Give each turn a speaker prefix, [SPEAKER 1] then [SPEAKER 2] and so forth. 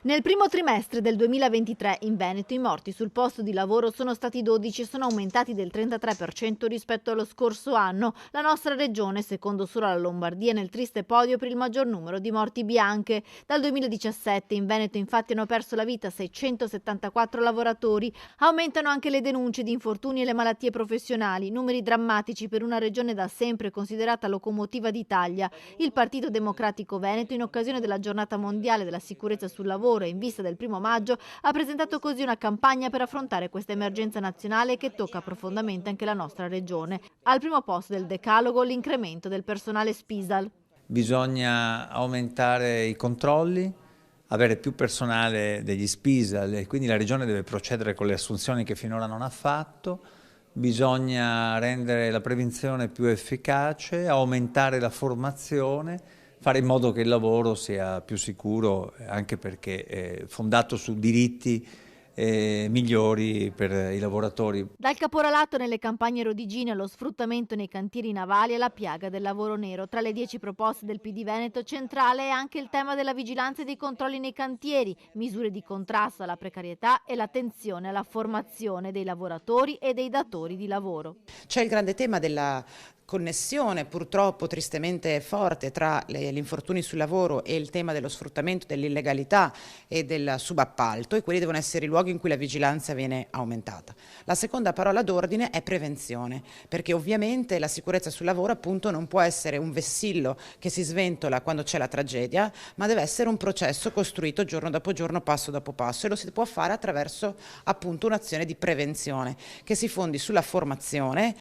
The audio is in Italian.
[SPEAKER 1] Nel primo trimestre del 2023 in Veneto i morti sul posto di lavoro sono stati 12 e sono aumentati del 33% rispetto allo scorso anno. La nostra regione, secondo solo la Lombardia, è nel triste podio per il maggior numero di morti bianche. Dal 2017 in Veneto infatti hanno perso la vita 674 lavoratori. Aumentano anche le denunce di infortuni e le malattie professionali, numeri drammatici per una regione da sempre considerata locomotiva d'Italia. Il Partito Democratico Veneto, in occasione della giornata mondiale della sicurezza sul lavoro e in vista del 1° maggio, ha presentato così una campagna per affrontare questa emergenza nazionale che tocca profondamente anche la nostra regione. Al primo posto del decalogo l'incremento del personale Spisal.
[SPEAKER 2] Bisogna aumentare i controlli, avere più personale degli Spisal e quindi la regione deve procedere con le assunzioni che finora non ha fatto. Bisogna rendere la prevenzione più efficace, aumentare la formazione, fare in modo che il lavoro sia più sicuro, anche perché è fondato su diritti migliori per i lavoratori.
[SPEAKER 1] Dal caporalato nelle campagne rodigine allo sfruttamento nei cantieri navali alla piaga del lavoro nero. Tra le 10 proposte del PD Veneto centrale è anche il tema della vigilanza e dei controlli nei cantieri, misure di contrasto alla precarietà e l'attenzione alla formazione dei lavoratori e dei datori di lavoro.
[SPEAKER 3] C'è il grande tema della connessione purtroppo tristemente forte tra gli infortuni sul lavoro e il tema dello sfruttamento, dell'illegalità e del subappalto, e quelli devono essere i luoghi in cui la vigilanza viene aumentata. La seconda parola d'ordine è prevenzione, perché ovviamente la sicurezza sul lavoro appunto non può essere un vessillo che si sventola quando c'è la tragedia, ma deve essere un processo costruito giorno dopo giorno, passo dopo passo, e lo si può fare attraverso appunto un'azione di prevenzione che si fondi sulla formazione,